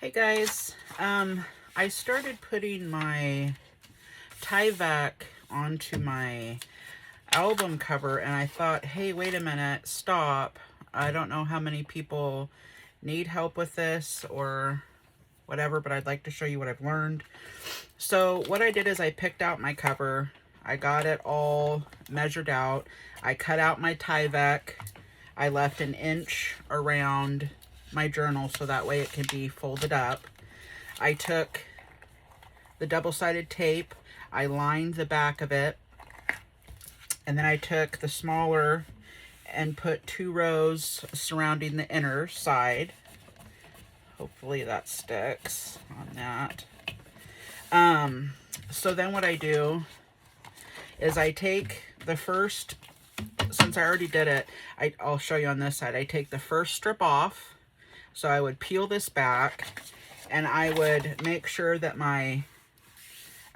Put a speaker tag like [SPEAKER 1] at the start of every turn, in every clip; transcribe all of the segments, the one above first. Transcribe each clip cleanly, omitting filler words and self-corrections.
[SPEAKER 1] Hey guys, I started putting my tyvek onto my album cover and I thought, hey, wait a minute, stop. I don't know how many people need help with this or whatever, but I'd like to show you what I've learned. So what I did is I picked out my cover. I got it all measured out. I cut out my tyvek. I left an inch around my journal so that way it can be folded up. I took the double-sided tape, I lined the back of it, and then I took the smaller and put 2 rows surrounding the inner side. Hopefully that sticks on that. So then what I do is I take the first, since I already did it, I'll show you on this side. I take the first strip off. So I would peel this back and I would make sure that my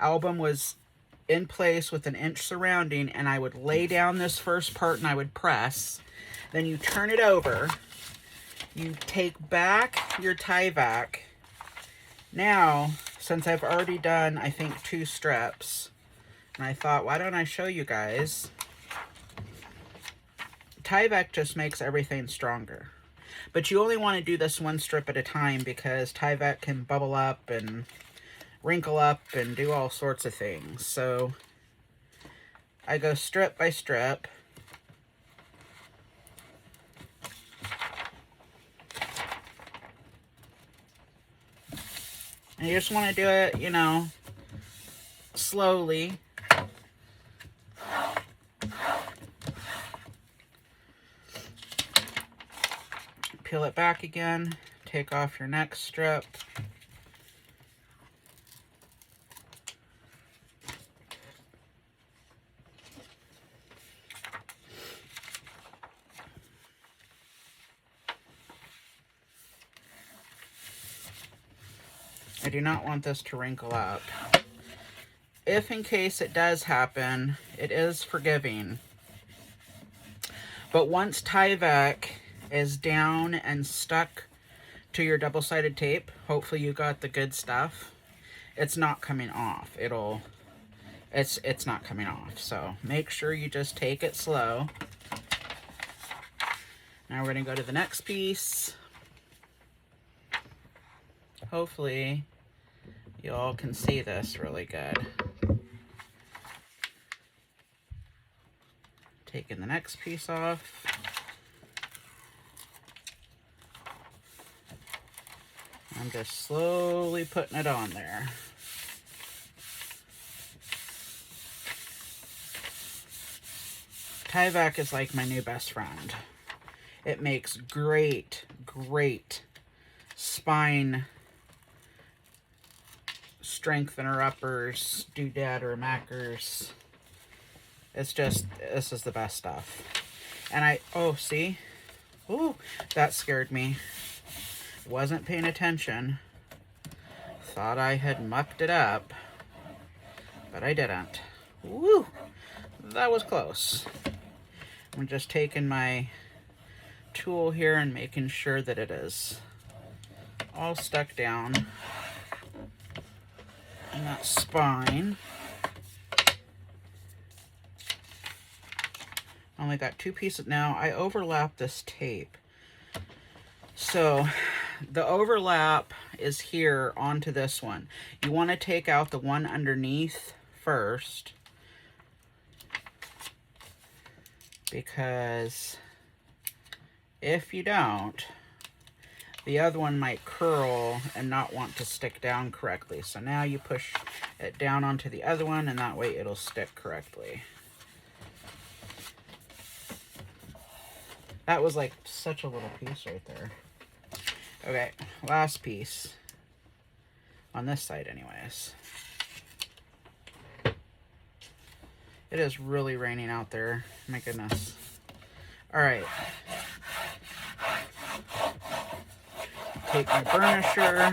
[SPEAKER 1] album was in place with an inch surrounding, and I would lay down this first part and I would press. Then you turn it over. You take back your tyvek. Now, since I've already done, I think, 2 strips, and I thought, why don't I show you guys? Tyvek just makes everything stronger. But you only want to do this 1 strip at a time because tyvek can bubble up and wrinkle up and do all sorts of things. So I go strip by strip. And you just want to do it, you know, slowly. Peel it back again, take off your next strip. I do not want this to wrinkle up. If in case it does happen, it is forgiving. But once tyvek is down and stuck to your double-sided tape, hopefully you got the good stuff, it's not coming off. It's not coming off. So make sure you just take it slow. Now we're gonna go to the next piece. Hopefully you all can see this really good. Taking the next piece off. I'm just slowly putting it on there. Tyvek is like my new best friend. It makes great spine strengthener uppers, doodad mackers. It's just, this is the best stuff. And oh, see? Ooh, that scared me. Wasn't paying attention. Thought I had mucked it up, but I didn't. Woo! That was close. I'm just taking my tool here and making sure that it is all stuck down in that spine. Only got 2 pieces now. I overlap this tape. So the overlap is here onto this one. You want to take out the one underneath first, because if you don't, the other one might curl and not want to stick down correctly. So now you push it down onto the other one, and that way it'll stick correctly. That was like such a little piece right there. Okay, last piece. On this side anyways. It is really raining out there. My goodness. Alright. Take my burnisher.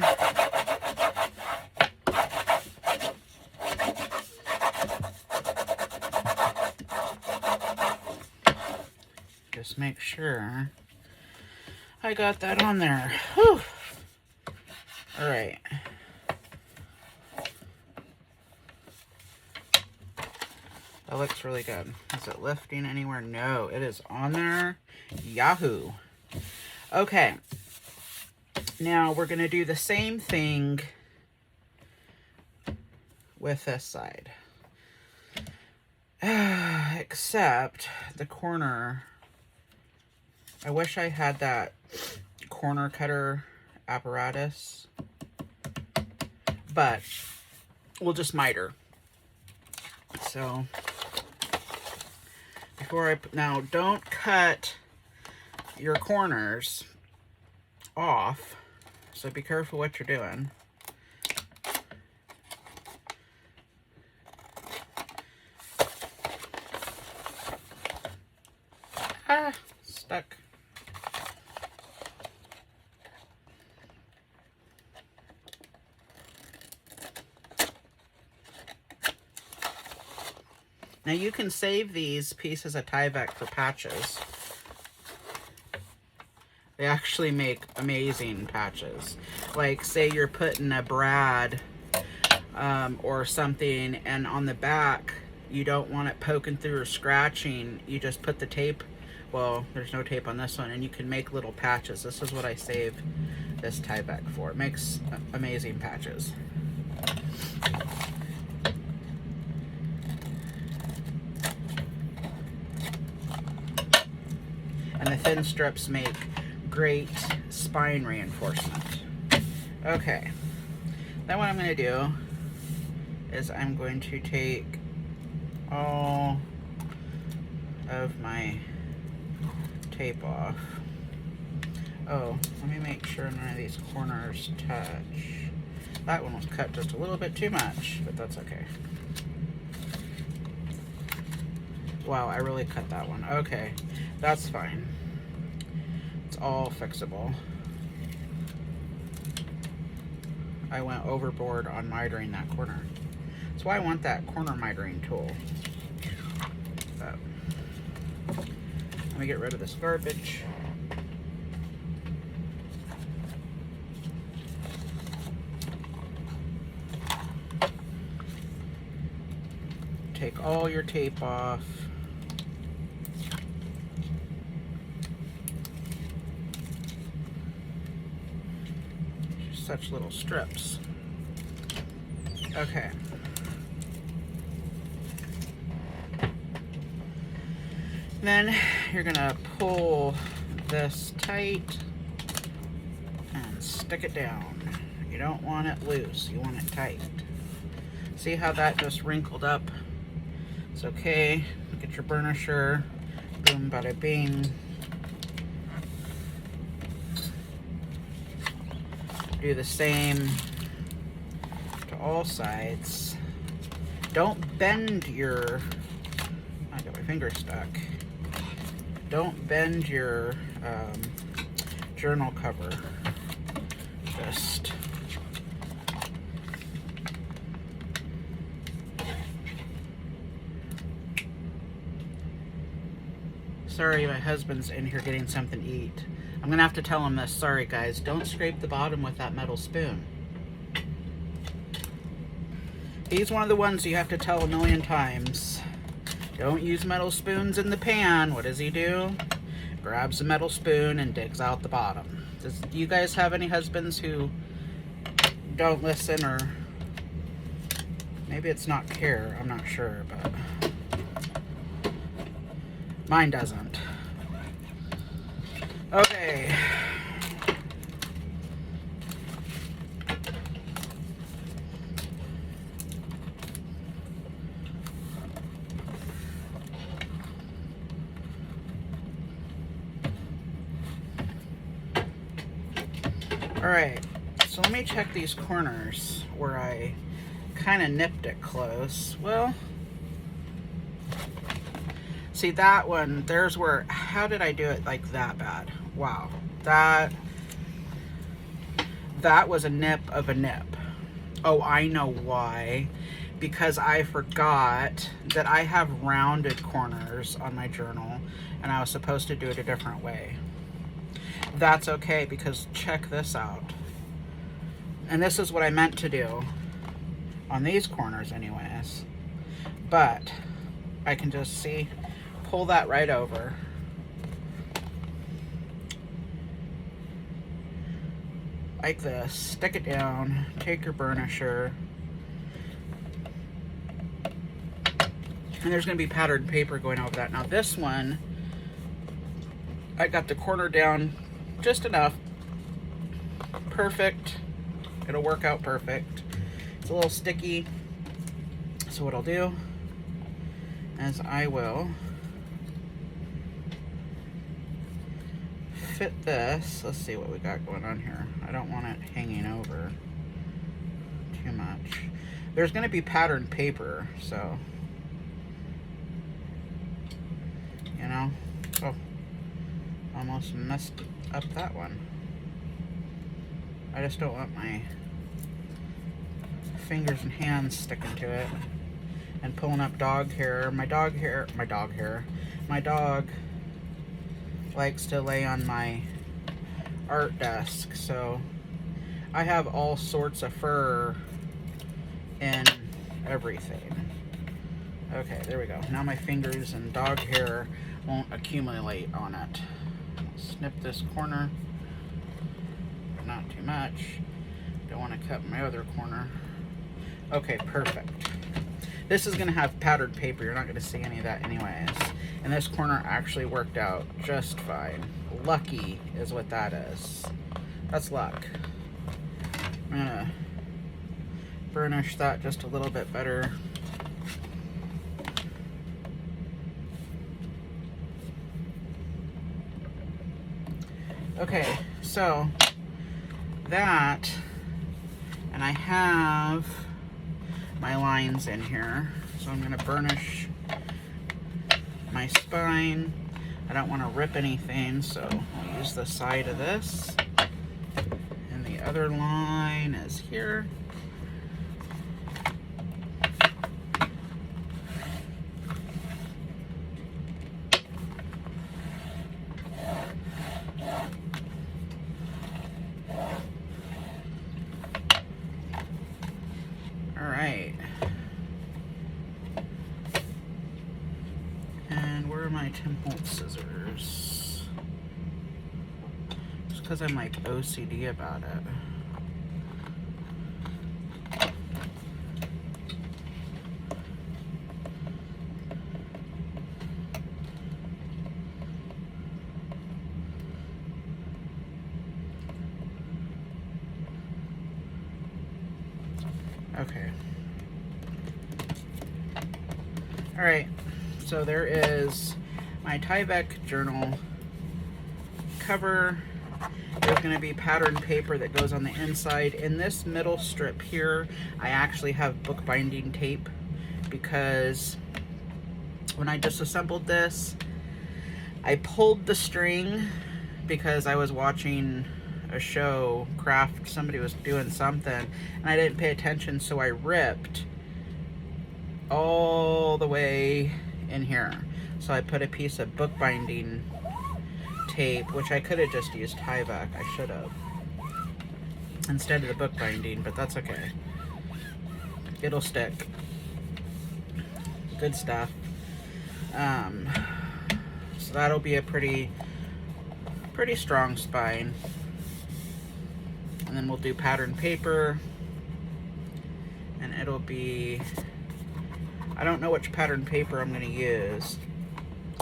[SPEAKER 1] Just make sure I got that on there. Whew. All right. That looks really good. Is it lifting anywhere? No, it is on there. Yahoo. Okay. Now we're going to do the same thing with this side. Except the corner. I wish I had that corner cutter apparatus. But we'll just miter. So before now don't cut your corners off, so be careful what you're doing. Stuck. Now you can save these pieces of tyvek for patches. They actually make amazing patches. Like say you're putting a brad or something, and on the back you don't want it poking through or scratching. You just put the tape, well, there's no tape on this one, and you can make little patches. This is what I save this tyvek for. It makes amazing patches. And the thin strips make great spine reinforcement. Okay, then what I'm going to do is I'm going to take all of my tape off. Oh, let me make sure none of these corners touch. That one was cut just a little bit too much, but that's okay. Wow, I really cut that one. Okay, that's fine. It's all fixable. I went overboard on mitering that corner. That's why I want that corner mitering tool. But let me get rid of this garbage. Take all your tape off. Such little strips. Okay. Then you're gonna pull this tight and stick it down. You don't want it loose, you want it tight. See how that just wrinkled up? It's okay. Get your burnisher. Boom, bada bing. Do the same to all sides. Don't bend your, I got my finger stuck. Don't bend your journal cover. Just sorry, my husband's in here getting something to eat. I'm gonna have to tell him this. Sorry guys, don't scrape the bottom with that metal spoon. He's one of the ones you have to tell a million times. Don't use metal spoons in the pan. What does he do? Grabs a metal spoon and digs out the bottom. Do you guys have any husbands who don't listen, or maybe it's not care, I'm not sure, but mine doesn't. Okay. All right, so let me check these corners where I kind of nipped it close. Well, see that one, there's where, how did I do it like that bad? Wow, that was a nip of a nip. Oh, I know why. Because I forgot that I have rounded corners on my journal, and I was supposed to do it a different way. That's okay, because check this out. And this is what I meant to do on these corners anyways. But I can just see, pull that right over. Like this, stick it down, take your burnisher. And there's gonna be patterned paper going over that. Now this one, I got the corner down just enough. Perfect. It'll work out perfect. It's a little sticky. So what I'll do is I will fit this. Let's see what we got going on here. I don't want it hanging over too much. There's going to be patterned paper, so you know. Oh, almost messed up that one. I just don't want my fingers and hands sticking to it and pulling up dog hair. My dog likes to lay on my art desk, so I have all sorts of fur in everything. Okay, there we go. Now my fingers and dog hair won't accumulate on it. Snip this corner, but not too much. Don't want to cut my other corner. Okay, perfect. This is going to have patterned paper. You're not going to see any of that anyways. And this corner actually worked out just fine. Lucky is what that is. That's luck. I'm going to burnish that just a little bit better. Okay, so that, and I have my lines in here, so I'm going to burnish my spine. I don't want to rip anything, so I'll use the side of this, and the other line is here. Alright. And where are my 10-volt scissors? Just because I'm like OCD about it. Okay. All right. So there is my Tyvek journal cover. There's going to be patterned paper that goes on the inside. In this middle strip here, I actually have bookbinding tape because when I disassembled this, I pulled the string because I was watching a show, craft, somebody was doing something, and I didn't pay attention, so I ripped all the way in here. So I put a piece of bookbinding tape, which I could have just used Tyvek, I should have, instead of the bookbinding, but that's okay. It'll stick. Good stuff. So that'll be a pretty strong spine. And then we'll do patterned paper, and it'll be, I don't know which patterned paper I'm going to use.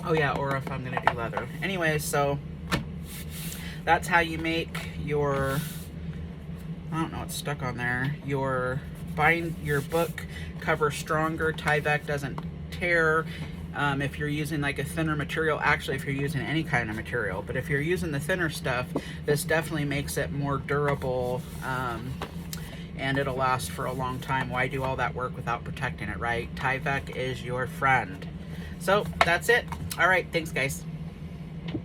[SPEAKER 1] Oh yeah, or if I'm going to do leather. Anyway, so that's how you make your, I don't know what's stuck on there, your book cover stronger. Tyvek doesn't tear. If you're using like a thinner material, actually if you're using any kind of material, but if you're using the thinner stuff, this definitely makes it more durable, and it'll last for a long time. Why do all that work without protecting it, right? Tyvek is your friend. So that's it. All right, thanks guys.